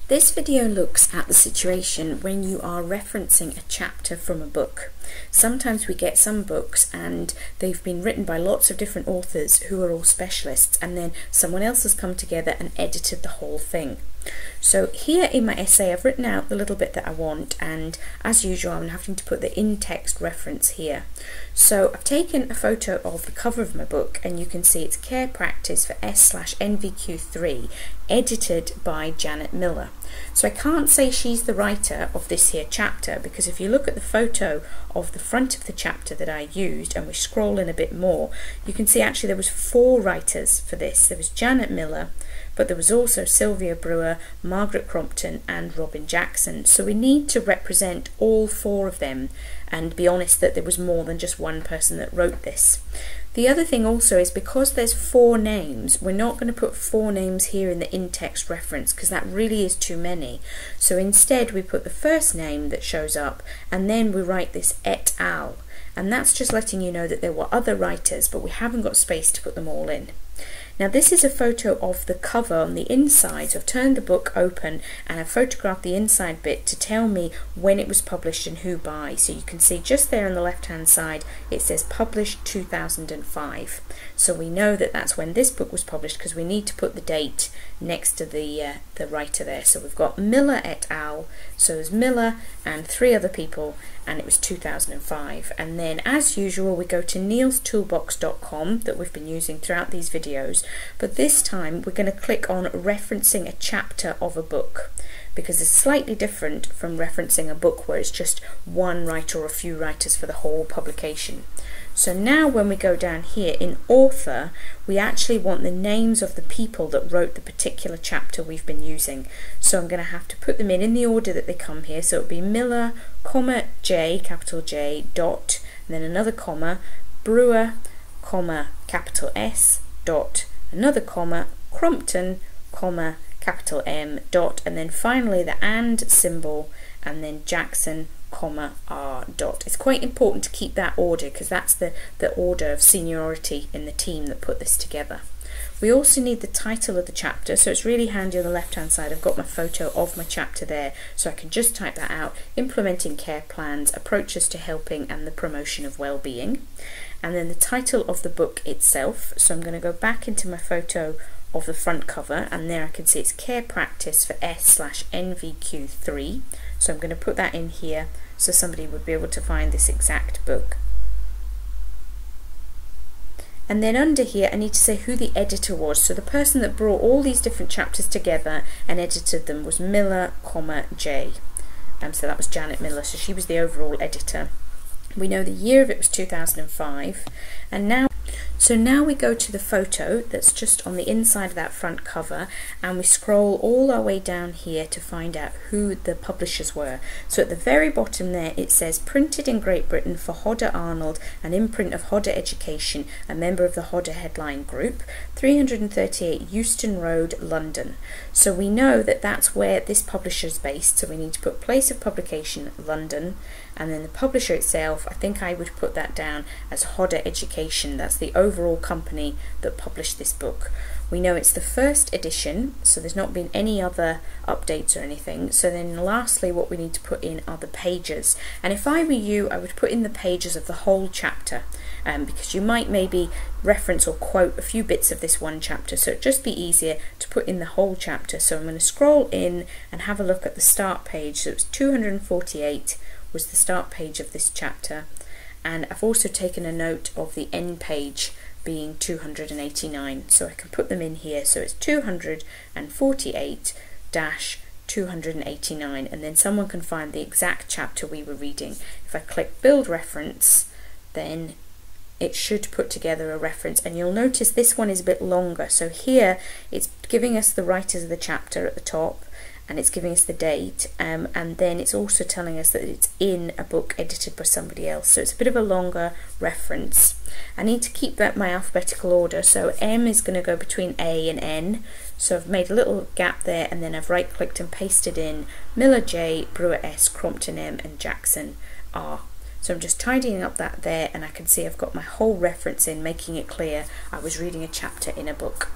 This video looks at the situation when you are referencing a chapter from a book. Sometimes we get some books and they've been written by lots of different authors who are all specialists, and then someone else has come together and edited the whole thing. So here in my essay I've written out the little bit that I want, and as usual I'm having to put the in-text reference here. So I've taken a photo of the cover of my book, and you can see it's Care Practice for S/NVQ3, edited by Janet Miller. So I can't say she's the writer of this here chapter, because if you look at the photo of the front of the chapter that I used and we scroll in a bit more, you can see actually there was 4 writers for this. There was Janet Miller, but there was also Sylvia Brewer, Margaret Crompton and Robin Jackson. So we need to represent all 4 of them and be honest that there was more than just one person that wrote this. The other thing also is, because there's 4 names, we're not going to put 4 names here in the in-text reference because that really is too many. So instead we put the first name that shows up, and then we write this et al. And that's just letting you know that there were other writers, but we haven't got space to put them all in. Now this is a photo of the cover on the inside, so I've turned the book open and I've photographed the inside bit to tell me when it was published and who by. So you can see just there on the left hand side it says published 2005. So we know that that's when this book was published because we need to put the date next to the writer there. So we've got Miller et al. So there's Miller and 3 other people, and it was 2005. And then as usual we go to neilstoolbox.com that we've been using throughout these videos, but this time we're going to click on referencing a chapter of a book, because it's slightly different from referencing a book where it's just one writer or a few writers for the whole publication. So now when we go down here in author, we actually want the names of the people that wrote the particular chapter we've been using. So I'm going to have to put them in the order that they come here. So it would be Miller, comma, J, capital J, dot, and then another comma, Brewer, comma, capital S, dot, another comma, Crompton, comma, capital M, dot, and then finally the and symbol, and then Jackson, comma, R, dot. It's quite important to keep that order because that's the order of seniority in the team that put this together. We also need the title of the chapter, so it's really handy on the left hand side. I've got my photo of my chapter there, so I can just type that out: Implementing Care Plans, Approaches to Helping and the Promotion of Wellbeing. And then the title of the book itself, so I'm going to go back into my photo of the front cover, and there I can see it's Care Practice for S/NVQ3. So I'm going to put that in here so somebody would be able to find this exact book. And then under here I need to say who the editor was. So the person that brought all these different chapters together and edited them was Miller, comma, J. So that was Janet Miller, so she was the overall editor. We know the year of it was 2005, and now we go to the photo that's just on the inside of that front cover, and we scroll all our way down here to find out who the publishers were. So at the very bottom there it says printed in Great Britain for Hodder Arnold, an imprint of Hodder Education, a member of the Hodder Headline Group, 338 Euston Road, London. So we know that that's where this publisher is based, so we need to put place of publication London, and then the publisher itself, I think I would put that down as Hodder Education. That's the overall company that published this book. We know it's the first edition, so there's not been any other updates or anything. So then lastly what we need to put in are the pages, and if I were you I would put in the pages of the whole chapter, because you might maybe reference or quote a few bits of this one chapter, so it'd just be easier to put in the whole chapter. So I'm going to scroll in and have a look at the start page. So it was 248 was the start page of this chapter, and I've also taken a note of the end page being 289, so I can put them in here. So it's 248-289, and then someone can find the exact chapter we were reading. If I click build reference, then it should put together a reference, and you'll notice this one is a bit longer. So here it's giving us the writers of the chapter at the top, and it's giving us the date, and then it's also telling us that it's in a book edited by somebody else, so it's a bit of a longer reference. I need to keep that my alphabetical order, so M is going to go between A and N, so I've made a little gap there, and then I've right clicked and pasted in Miller J, Brewer S, Crompton M and Jackson R. So I'm just tidying up that there, and I can see I've got my whole reference in, making it clear I was reading a chapter in a book.